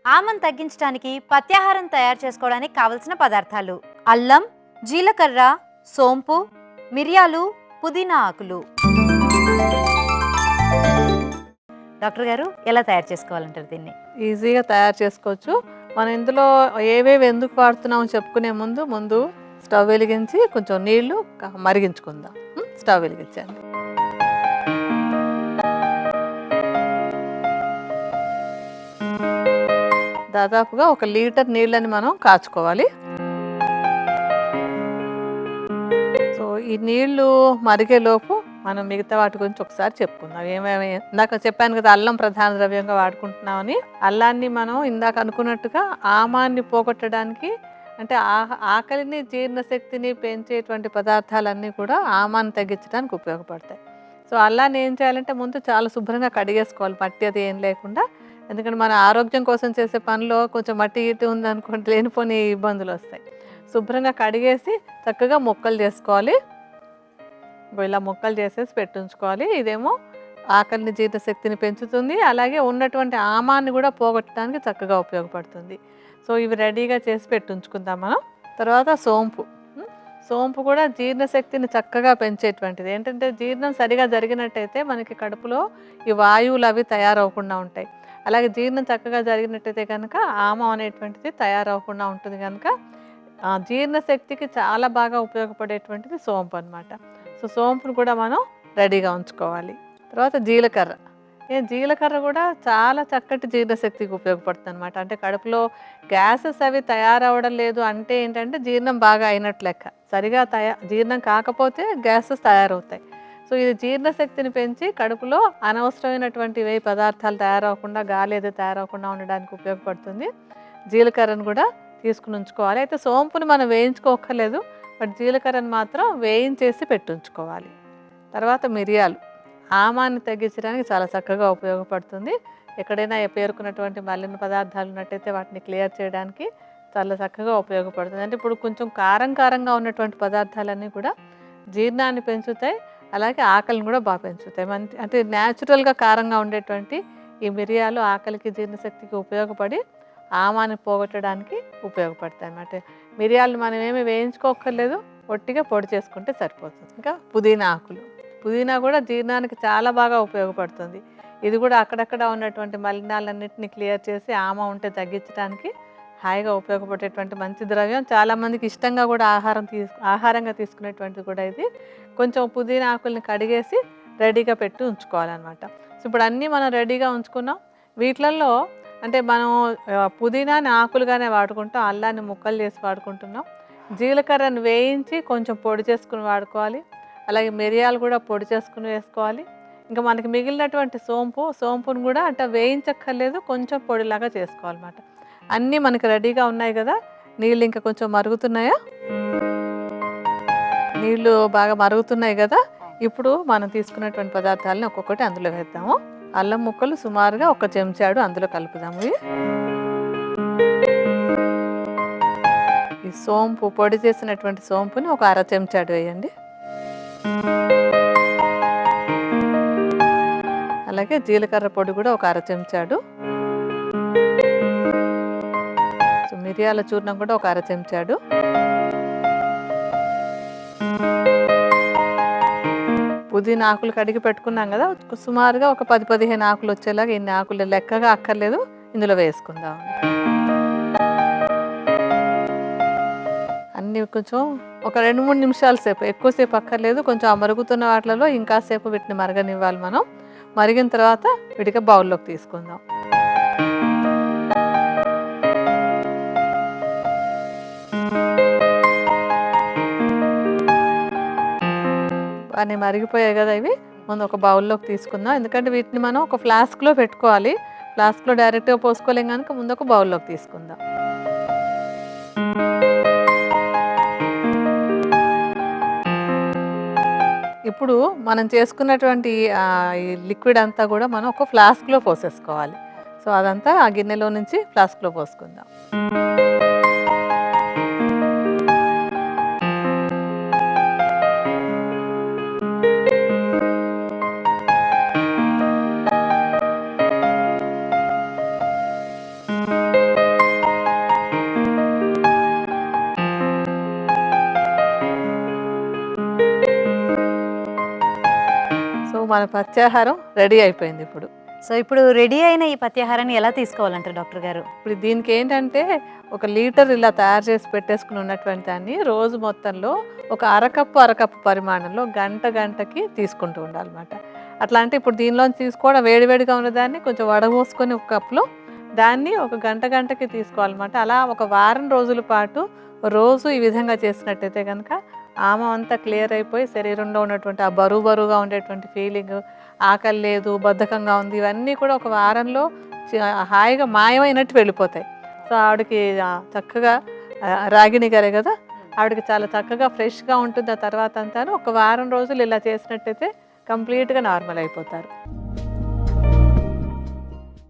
ఆమెను తగ్గించడానికి పత్యాహారం తయారు చేసుకోవడానికి కావలసిన పదార్థాలు: అల్లం, జీలకర్ర, సోంపు, మిరియాలు, పుదీనా ఆకులు. డాక్టర్ గారు, ఎలా తయారు చేసుకోవాలంటారు దీన్ని? ఈజీగా తయారు చేసుకోవచ్చు. మనం ఇందులో ఏవేవి ఎందుకు వాడుతున్నామో చెప్పుకునే ముందు స్టవ్ వెలిగించి కొంచెం నీళ్లు మరిగించుకుందాం. స్టవ్ వెలిగించండి. దాదాపుగా 1 లీటర్ నీళ్ళని మనం కాచుకోవాలి. సో ఈ నీళ్లు మరిగేలోపు మనం మిగతా వాటి గురించి ఒకసారి చెప్పుకుందాం. ఏమేమి ఇందాక చెప్పాను కదా, అల్లం ప్రధాన ద్రవ్యంగా వాడుకుంటున్నామని. అల్లాన్ని మనం ఇందాక అనుకున్నట్టుగా ఆమాన్ని పోగొట్టడానికి, అంటే ఆకలిని జీర్ణశక్తిని పెంచేటువంటి పదార్థాలన్నీ కూడా ఆమాన్ని తగ్గించడానికి ఉపయోగపడతాయి. సో అల్లాన్ని ఏం చేయాలంటే ముందు చాలా శుభ్రంగా కడిగేసుకోవాలి, మట్టి అది ఏం లేకుండా. ఎందుకంటే మన ఆరోగ్యం కోసం చేసే పనిలో కొంచెం మట్టి గిట్టి ఉందనుకోండి లేనిపోని ఇబ్బందులు వస్తాయి. శుభ్రంగా కడిగేసి చక్కగా ముక్కలు చేసుకోవాలి. ఇలా ముక్కలు చేసేసి పెట్టుంచుకోవాలి. ఇదేమో ఆకలిని జీర్ణశక్తిని పెంచుతుంది, అలాగే ఉన్నటువంటి ఆమాన్ని కూడా పోగొట్టడానికి చక్కగా ఉపయోగపడుతుంది. సో ఇవి రెడీగా చేసి పెట్టుంచుకుందాం మనం. తర్వాత సోంపు కూడా జీర్ణశక్తిని చక్కగా పెంచేటువంటిది. ఏంటంటే జీర్ణం సరిగా జరిగినట్టయితే మనకి కడుపులో ఈ వాయువులు అవి తయారవకుండా ఉంటాయి. అలాగే జీర్ణం చక్కగా జరిగినట్టయితే కనుక ఆమం అనేటువంటిది తయారవకుండా ఉంటుంది. కనుక జీర్ణశక్తికి చాలా బాగా ఉపయోగపడేటువంటిది సోంపు అన్నమాట. సో సోంపును కూడా మనం రెడీగా ఉంచుకోవాలి. తర్వాత జీలకర్ర కూడా చాలా చక్కటి జీర్ణశక్తికి ఉపయోగపడుతుంది అనమాట. అంటే కడుపులో గ్యాసెస్ అవి తయారవడం లేదు అంటే ఏంటంటే జీర్ణం బాగా అయినట్లు లెక్క. సరిగా జీర్ణం కాకపోతే గ్యాసెస్ తయారవుతాయి. సో ఇది జీర్ణశక్తిని పెంచి కడుపులో అనవసరమైనటువంటి పదార్థాలు తయారవకుండా, గాలి ఏదో తయారవకుండా ఉండడానికి ఉపయోగపడుతుంది. జీలకర్రను కూడా తీసుకుని ఉంచుకోవాలి. అయితే సోంపుని మనం వేయించుకోకర్లేదు, బట్ జీలకర్రను మాత్రం వేయించేసి పెట్టుంచుకోవాలి. తర్వాత మిరియాలు ఆమాన్ని తగ్గించడానికి చాలా చక్కగా ఉపయోగపడుతుంది. ఎక్కడైనా పేరుకున్నటువంటి మలిన పదార్థాలు ఉన్నట్టయితే వాటిని క్లియర్ చేయడానికి చాలా చక్కగా ఉపయోగపడుతుంది. అంటే ఇప్పుడు కొంచెం కారంగా ఉన్నటువంటి పదార్థాలన్నీ కూడా జీర్ణాన్ని పెంచుతాయి, అలాగే ఆకలిని కూడా బాగా పెంచుతాయి. అంటే న్యాచురల్గా కారంగా ఉండేటువంటి ఈ మిరియాలు ఆకలికి జీర్ణశక్తికి ఉపయోగపడి ఆమాన్ని పోగొట్టడానికి ఉపయోగపడతాయి అన్నమాట. మిరియాలను మనం ఏమి వేయించుకోకర్లేదు, ఒట్టిగా పొడి చేసుకుంటే సరిపోతుంది. ఇంకా పుదీనా కూడా జీర్ణానికి చాలా బాగా ఉపయోగపడుతుంది. ఇది కూడా అక్కడక్కడ ఉన్నటువంటి మలినాలన్నింటినీ క్లియర్ చేసి ఆమ ఉంటే తగ్గించడానికి హాయిగా ఉపయోగపడేటువంటి మంచి ద్రవ్యం. చాలామందికి ఇష్టంగా కూడా ఆహారంగా తీసుకునేటువంటిది కూడా ఇది. కొంచెం పుదీనా ఆకుల్ని కడిగేసి రెడీగా పెట్టి ఉంచుకోవాలన్నమాట. సో ఇప్పుడు అన్నీ మనం రెడీగా ఉంచుకున్నాం. వీటిలలో అంటే మనం పుదీనాని ఆకులుగానే వాడుకుంటాం, అల్లాన్ని ముక్కలు చేసి వాడుకుంటున్నాం, జీలకర్రను వేయించి కొంచెం పొడి చేసుకుని వాడుకోవాలి, అలాగే మిరియాలు కూడా పొడి చేసుకుని వేసుకోవాలి. ఇంకా మనకి మిగిలినటువంటి సోంపును కూడా అంటే వేయించక్కర్లేదు, కొంచెం పొడిలాగా చేసుకోవాలన్నమాట. అన్నీ మనకి రెడీగా ఉన్నాయి కదా. నీళ్ళు ఇంకా కొంచెం మరుగుతున్నాయా? నీళ్ళు బాగా మరుగుతున్నాయి కదా. ఇప్పుడు మనం తీసుకున్నటువంటి పదార్థాలను ఒక్కొక్కటి అందులో వేద్దాము. అల్లం ముక్కలు సుమారుగా 1 చెంచాడు అందులో కలుపుదాము. ఈ సోంపు పొడి చేసినటువంటి సోంపుని 1 అర చెంచాడు వేయండి. అలాగే జీలకర్ర పొడి కూడా 1 అర చెంచాడు. మిరియాల చూర్ణం కూడా 1 అర చెంచాడు. పుదీనా ఆకులు కడిగి పెట్టుకున్నాం కదా, సుమారుగా ఒక 10-15 ఆకులు వచ్చేలాగా, ఇన్ని ఆకులు లెక్కగా అక్కర్లేదు, ఇందులో వేసుకుందాం. అన్నీ కొంచెం ఒక 2-3 నిమిషాల సేపు, ఎక్కువసేపు అక్కర్లేదు. కొంచెం ఆ మరుగుతున్న వాటిలలో ఇంకా సేపు వీటిని మరగనివ్వాలి మనం. మరిగిన తర్వాత విడిగా బౌల్లోకి తీసుకుందాం. అన్నీ మరిగిపోయాయి కదా, ఇవి ముందు ఒక బౌల్లోకి తీసుకుందాం. ఎందుకంటే వీటిని మనం ఒక ఫ్లాస్క్లో పెట్టుకోవాలి. ఫ్లాస్క్లో డైరెక్ట్గా పోసుకోలేం కనుక ముందు ఒక బౌల్లోకి తీసుకుందాం. ఇప్పుడు మనం చేసుకున్నటువంటి ఈ లిక్విడ్ అంతా కూడా మనం ఒక ఫ్లాస్క్లో పోసేసుకోవాలి. సో అదంతా ఆ గిన్నెలో నుంచి ఫ్లాస్క్లో పోసుకుందాం. మన పత్యాహారం రెడీ అయిపోయింది ఇప్పుడు. సో ఇప్పుడు రెడీ అయిన ఈ పత్యాహారాన్ని ఎలా తీసుకోవాలంటారు డాక్టర్ గారు? ఇప్పుడు దీనికి ఏంటంటే 1 లీటర్ ఇలా తయారు చేసి పెట్టేసుకుని ఉన్నటువంటి దాన్ని రోజు మొత్తంలో ఒక అరకప్పు పరిమాణంలో గంటకి తీసుకుంటూ ఉండాలన్నమాట. అట్లా అంటే ఇప్పుడు దీనిలోంచి తీసుకోవడం వేడివేడిగా ఉన్నదాన్ని కొంచెం వడబోసుకొని ఒక కప్పులో దాన్ని ఒక గంటకి తీసుకోవాలన్నమాట. అలా ఒక వారం రోజుల పాటు రోజు ఈ విధంగా చేసినట్టయితే కనుక ఆమె అంతా క్లియర్ అయిపోయి శరీరంలో ఉన్నటువంటి ఆ బరువుగా ఉండేటువంటి ఫీలింగ్, ఆకలి లేదు, బద్ధకంగా ఉంది, ఇవన్నీ కూడా ఒక వారంలో హాయిగా మాయమైనట్టు వెళ్ళిపోతాయి. సో ఆవిడకి చక్కగా రాగిణి గారే కదా, ఆవిడకి చాలా చక్కగా ఫ్రెష్గా ఉంటుంది. ఆ తర్వాత అంతాను ఒక వారం రోజులు ఇలా చేసినట్టయితే కంప్లీట్గా నార్మల్ అయిపోతారు.